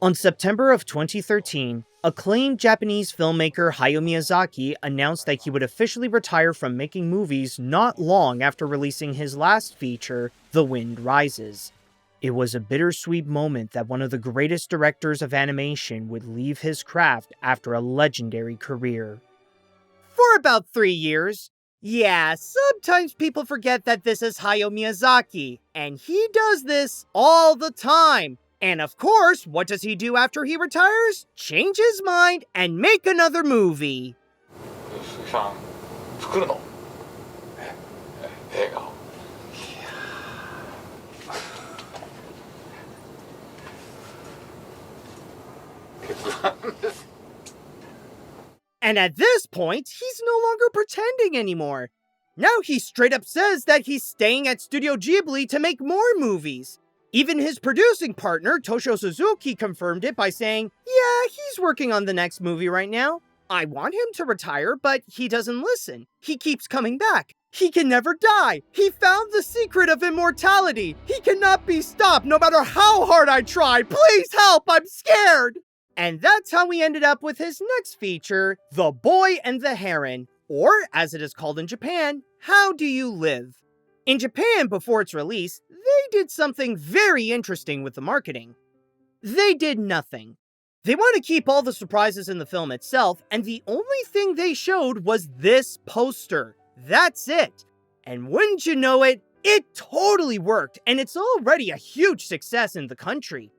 On September of 2013, acclaimed Japanese filmmaker Hayao Miyazaki announced that he would officially retire from making movies not long after releasing his last feature, The Wind Rises. It was a bittersweet moment that one of the greatest directors of animation would leave his craft after a legendary career. For about 3 years. Yeah, sometimes people forget that this is Hayao Miyazaki, and he does this all the time. And of course, what does he do after he retires? Change his mind and make another movie. 作るの映画を And at this point, he's no longer pretending anymore. Now he straight up says that he's staying at Studio Ghibli to make more movies. Even his producing partner, Toshio Suzuki, confirmed it by saying, yeah, he's working on the next movie right now. I want him to retire, but he doesn't listen. He keeps coming back. He can never die. He found the secret of immortality. He cannot be stopped no matter how hard I try. Please help, I'm scared. And that's how we ended up with his next feature, The Boy and the Heron, or as it is called in Japan, How Do You Live? In Japan, before its release, they did something very interesting with the marketing. They did nothing. They want to keep all the surprises in the film itself, and the only thing they showed was this poster. That's it. And wouldn't you know it, it totally worked, and it's already a huge success in the country.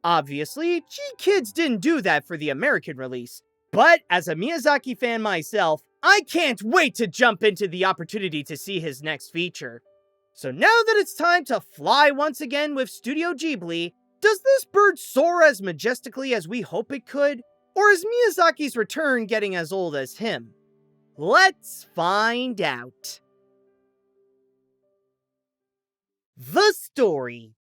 Obviously, G-Kids didn't do that for the American release. But as a Miyazaki fan myself, I can't wait to jump into the opportunity to see his next feature. So now that it's time to fly once again with Studio Ghibli, does this bird soar as majestically as we hope it could? Or is Miyazaki's return getting as old as him? Let's find out. The story.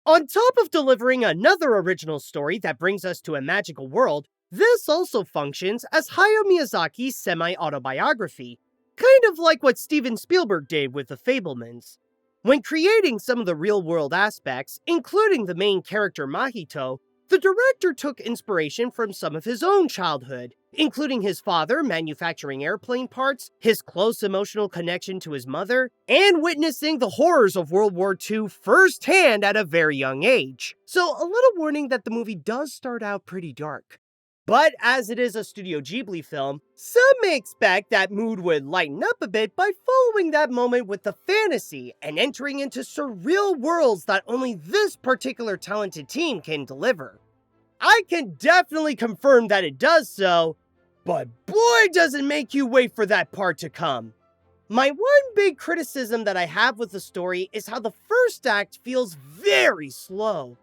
On top of delivering another original story that brings us to a magical world, this also functions as Hayao Miyazaki's semi-autobiography, kind of like what Steven Spielberg did with The Fabelmans. When creating some of the real-world aspects, including the main character Mahito, the director took inspiration from some of his own childhood, including his father manufacturing airplane parts, his close emotional connection to his mother, and witnessing the horrors of World War II firsthand at a very young age. So a little warning that the movie does start out pretty dark. But as it is a Studio Ghibli film, some may expect that mood would lighten up a bit by following that moment with the fantasy and entering into surreal worlds that only this particular talented team can deliver. I can definitely confirm that it does so, but boy does it make you wait for that part to come. My one big criticism that I have with the story is how the first act feels very slow.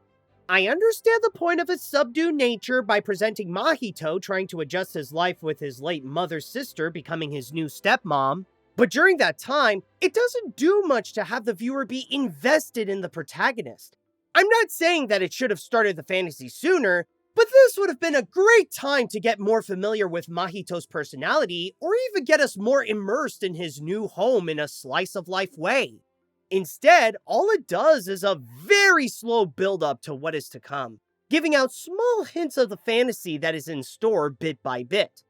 I understand the point of its subdued nature by presenting Mahito trying to adjust his life with his late mother's sister becoming his new stepmom, but during that time, it doesn't do much to have the viewer be invested in the protagonist. I'm not saying that it should have started the fantasy sooner, but this would have been a great time to get more familiar with Mahito's personality, or even get us more immersed in his new home in a slice-of-life way. Instead, all it does is a very slow build-up to what is to come, giving out small hints of the fantasy that is in store bit by bit.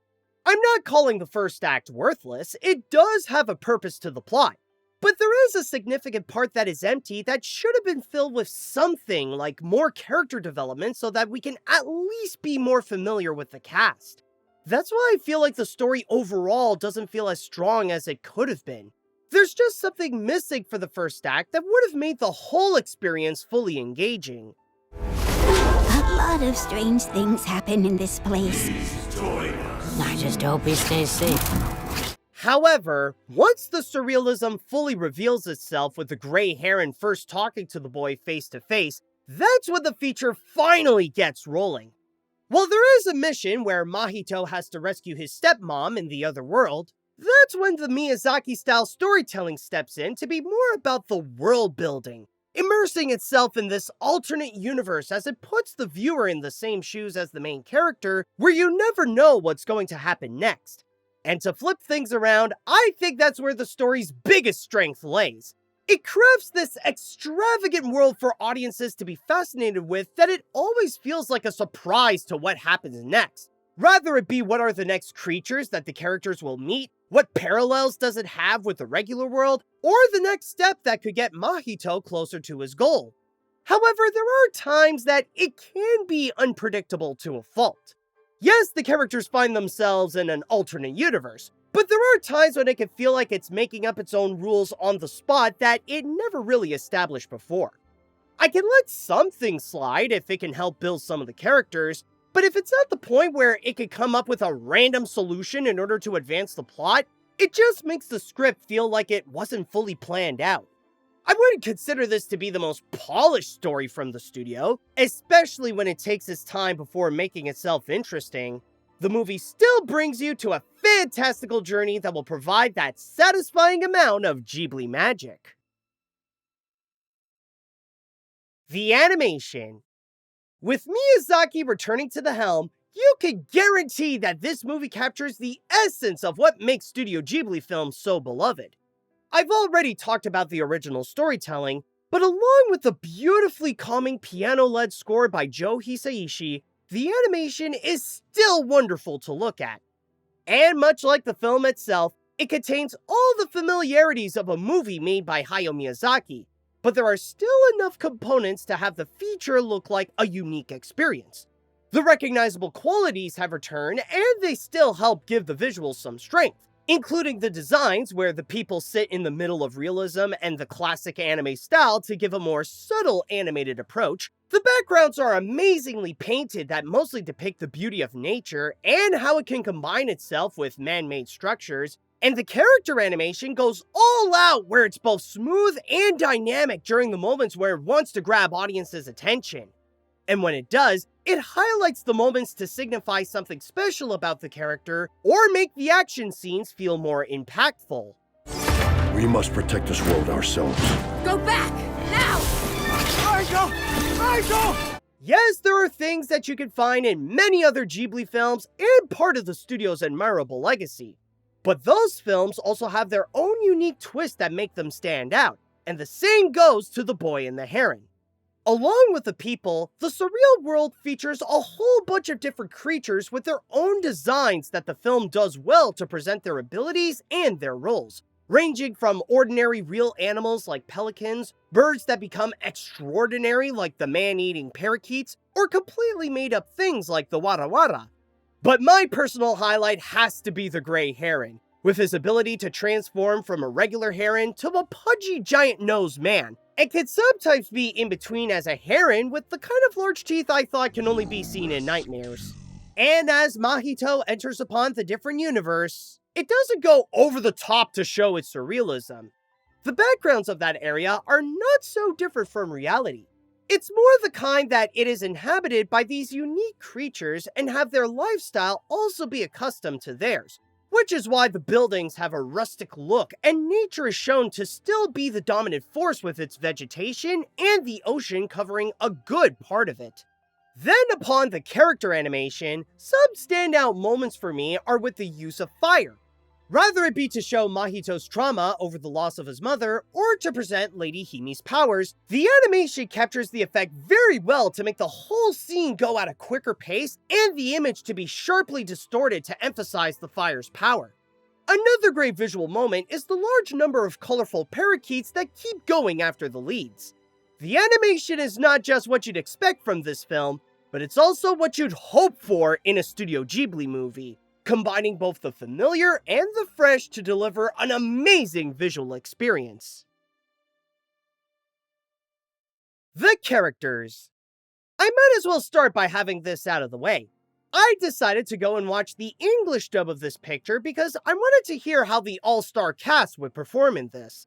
I'm not calling the first act worthless, it does have a purpose to the plot, but there is a significant part that is empty that should have been filled with something like more character development so that we can at least be more familiar with the cast. That's why I feel like the story overall doesn't feel as strong as it could have been. There's just something missing for the first act that would have made the whole experience fully engaging. A lot of strange things happen in this place. I just hope he stays safe. However, once the surrealism fully reveals itself with the gray Heron first talking to the boy face to face, that's when the feature finally gets rolling. While there is a mission where Mahito has to rescue his stepmom in the other world, that's when the Miyazaki-style storytelling steps in to be more about the world building, immersing itself in this alternate universe as it puts the viewer in the same shoes as the main character, where you never know what's going to happen next. And to flip things around, I think that's where the story's biggest strength lays. It crafts this extravagant world for audiences to be fascinated with that it always feels like a surprise to what happens next. Rather it be what are the next creatures that the characters will meet, what parallels does it have with the regular world, or the next step that could get Mahito closer to his goal. However, there are times that it can be unpredictable to a fault. Yes, the characters find themselves in an alternate universe, but there are times when it can feel like it's making up its own rules on the spot that it never really established before. I can let some things slide if it can help build some of the characters, but if it's at the point where it could come up with a random solution in order to advance the plot, it just makes the script feel like it wasn't fully planned out. I wouldn't consider this to be the most polished story from the studio, especially when it takes its time before making itself interesting. The movie still brings you to a fantastical journey that will provide that satisfying amount of Ghibli magic. The animation. With Miyazaki returning to the helm, you can guarantee that this movie captures the essence of what makes Studio Ghibli films so beloved. I've already talked about the original storytelling, but along with the beautifully calming piano-led score by Joe Hisaishi, the animation is still wonderful to look at. And much like the film itself, it contains all the familiarities of a movie made by Hayao Miyazaki, but there are still enough components to have the feature look like a unique experience. The recognizable qualities have returned, and they still help give the visuals some strength, including the designs where the people sit in the middle of realism and the classic anime style to give a more subtle animated approach. The backgrounds are amazingly painted that mostly depict the beauty of nature and how it can combine itself with man-made structures, and the character animation goes all out where it's both smooth and dynamic during the moments where it wants to grab audiences' attention. And when it does, it highlights the moments to signify something special about the character or make the action scenes feel more impactful. We must protect this world ourselves. Go back! Now! Yes, there are things that you can find in many other Ghibli films and part of the studio's admirable legacy. But those films also have their own unique twists that make them stand out, and the same goes to The Boy and the Heron. Along with the people, the surreal world features a whole bunch of different creatures with their own designs that the film does well to present their abilities and their roles, ranging from ordinary real animals like pelicans, birds that become extraordinary like the man-eating parakeets, or completely made-up things like the warawara. But my personal highlight has to be the gray heron, with his ability to transform from a regular heron to a pudgy giant-nosed man, and can sometimes be in between as a heron with the kind of large teeth I thought can only be seen in nightmares. And as Mahito enters upon the different universe, it doesn't go over the top to show its surrealism. The backgrounds of that area are not so different from reality. It's more the kind that it is inhabited by these unique creatures and have their lifestyle also be accustomed to theirs, which is why the buildings have a rustic look and nature is shown to still be the dominant force with its vegetation and the ocean covering a good part of it. Then upon the character animation, some standout moments for me are with the use of fire. Rather it be to show Mahito's trauma over the loss of his mother, or to present Lady Himi's powers, the animation captures the effect very well to make the whole scene go at a quicker pace and the image to be sharply distorted to emphasize the fire's power. Another great visual moment is the large number of colorful parakeets that keep going after the leads. The animation is not just what you'd expect from this film, but it's also what you'd hope for in a Studio Ghibli movie, combining both the familiar and the fresh to deliver an amazing visual experience. The characters. I might as well start by having this out of the way. I decided to go and watch the English dub of this picture because I wanted to hear how the all-star cast would perform in this.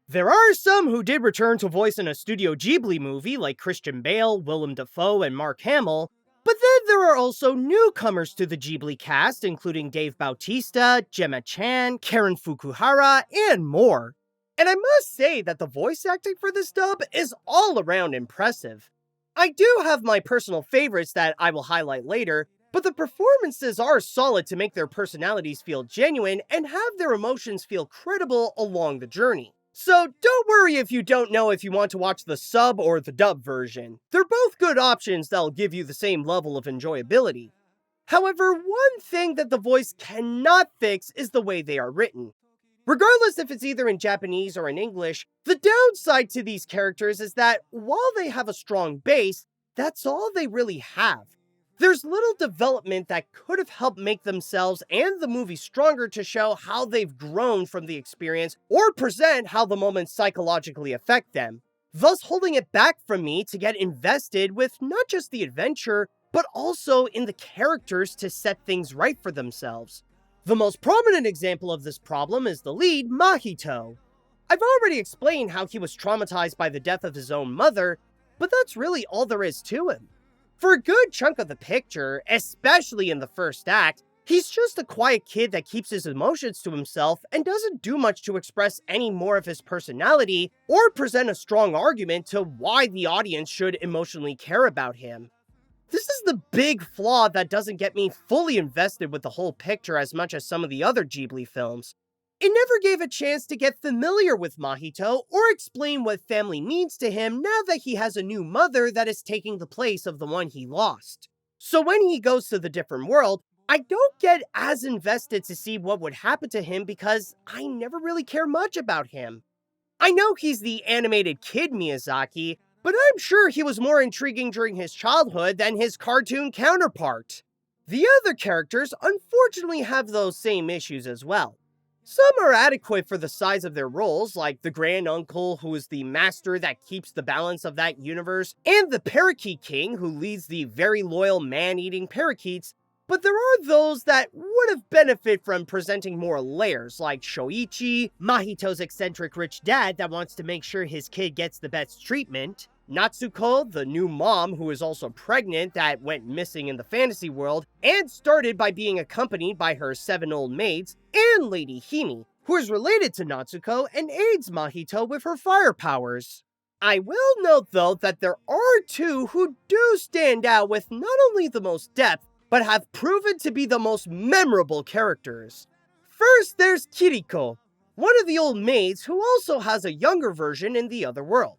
There are some who did return to voice in a Studio Ghibli movie like Christian Bale, Willem Dafoe, and Mark Hamill, but then there are also newcomers to the Ghibli cast, including Dave Bautista, Gemma Chan, Karen Fukuhara, and more. And I must say that the voice acting for this dub is all around impressive. I do have my personal favorites that I will highlight later, but the performances are solid to make their personalities feel genuine and have their emotions feel credible along the journey. So don't worry if you don't know if you want to watch the sub or the dub version. They're both good options that'll give you the same level of enjoyability. However, one thing that the voice cannot fix is the way they are written. Regardless if it's either in Japanese or in English, the downside to these characters is that while they have a strong base, that's all they really have. There's little development that could have helped make themselves and the movie stronger to show how they've grown from the experience or present how the moments psychologically affect them, thus holding it back from me to get invested with not just the adventure, but also in the characters to set things right for themselves. The most prominent example of this problem is the lead, Mahito. I've already explained how he was traumatized by the death of his own mother, but that's really all there is to him. For a good chunk of the picture, especially in the first act, he's just a quiet kid that keeps his emotions to himself and doesn't do much to express any more of his personality or present a strong argument to why the audience should emotionally care about him. This is the big flaw that doesn't get me fully invested with the whole picture as much as some of the other Ghibli films. It never gave a chance to get familiar with Mahito or explain what family means to him now that he has a new mother that is taking the place of the one he lost. So when he goes to the different world, I don't get as invested to see what would happen to him because I never really care much about him. I know he's the animated kid Miyazaki, but I'm sure he was more intriguing during his childhood than his cartoon counterpart. The other characters unfortunately have those same issues as well. Some are adequate for the size of their roles, like the Grand Uncle who is the master that keeps the balance of that universe, and the Parakeet King who leads the very loyal man-eating parakeets, but there are those that would have benefited from presenting more layers, like Shoichi, Mahito's eccentric rich dad that wants to make sure his kid gets the best treatment, Natsuko, the new mom who is also pregnant that went missing in the fantasy world, and started by being accompanied by her 7 old maids, and Lady Himi, who is related to Natsuko and aids Mahito with her fire powers. I will note though that there are 2 who do stand out with not only the most depth, but have proven to be the most memorable characters. First, there's Kiriko, one of the old maids who also has a younger version in the other world.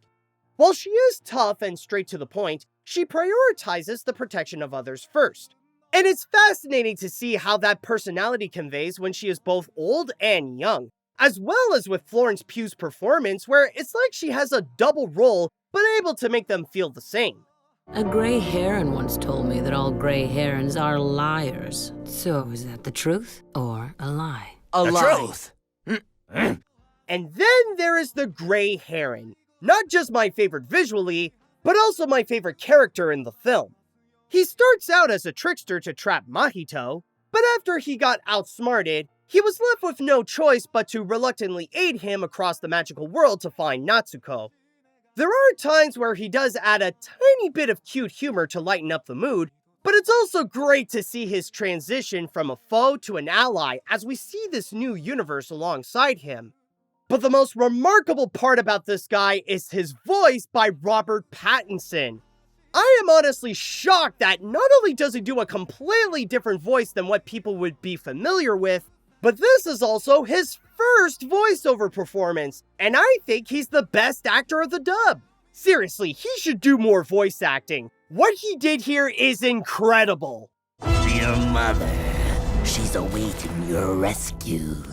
While she is tough and straight to the point, she prioritizes the protection of others first. And it's fascinating to see how that personality conveys when she is both old and young, as well as with Florence Pugh's performance where it's like she has a double role but able to make them feel the same. A gray heron once told me that all gray herons are liars. So is that the truth or a lie? A lie. Truth. And then there is the gray heron. Not just my favorite visually, but also my favorite character in the film. He starts out as a trickster to trap Mahito, but after he got outsmarted, he was left with no choice but to reluctantly aid him across the magical world to find Natsuko. There are times where he does add a tiny bit of cute humor to lighten up the mood, but it's also great to see his transition from a foe to an ally as we see this new universe alongside him. But the most remarkable part about this guy is his voice by Robert Pattinson. I am honestly shocked that not only does he do a completely different voice than what people would be familiar with, but this is also his first voiceover performance, and I think he's the best actor of the dub. Seriously, he should do more voice acting. What he did here is incredible. Your mother, she's awaiting your rescue.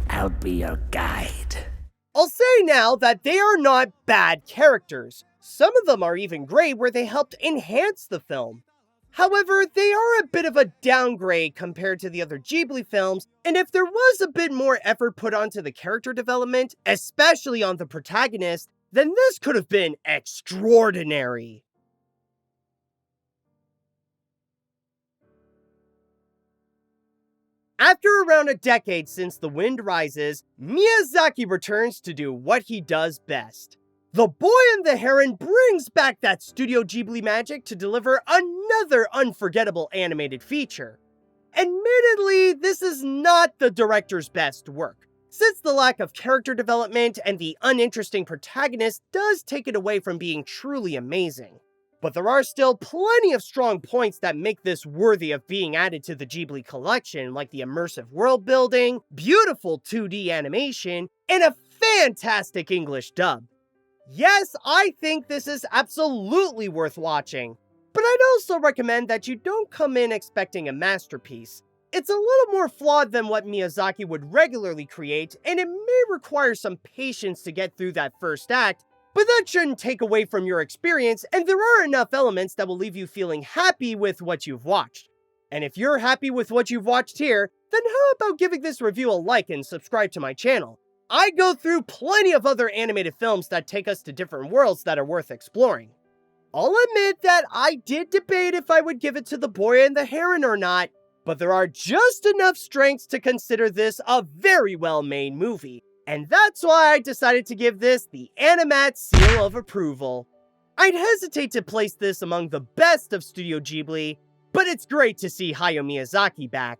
I'll be your guide. I'll say now that they are not bad characters. Some of them are even great where they helped enhance the film. However, they are a bit of a downgrade compared to the other Ghibli films, and if there was a bit more effort put onto the character development, especially on the protagonist, then this could have been extraordinary. After around a decade since The Wind Rises, Miyazaki returns to do what he does best. The Boy and the Heron brings back that Studio Ghibli magic to deliver another unforgettable animated feature. Admittedly, this is not the director's best work, since the lack of character development and the uninteresting protagonist does take it away from being truly amazing. But there are still plenty of strong points that make this worthy of being added to the Ghibli collection, like the immersive world building, beautiful 2D animation, and a fantastic English dub. Yes, I think this is absolutely worth watching, but I'd also recommend that you don't come in expecting a masterpiece. It's a little more flawed than what Miyazaki would regularly create, and it may require some patience to get through that first act, but that shouldn't take away from your experience, and there are enough elements that will leave you feeling happy with what you've watched. And if you're happy with what you've watched here, then how about giving this review a like and subscribe to my channel? I go through plenty of other animated films that take us to different worlds that are worth exploring. I'll admit that I did debate if I would give it to The Boy and the Heron or not, but there are just enough strengths to consider this a very well-made movie, and that's why I decided to give this the Animat seal of approval. I'd hesitate to place this among the best of Studio Ghibli, but it's great to see Hayao Miyazaki back.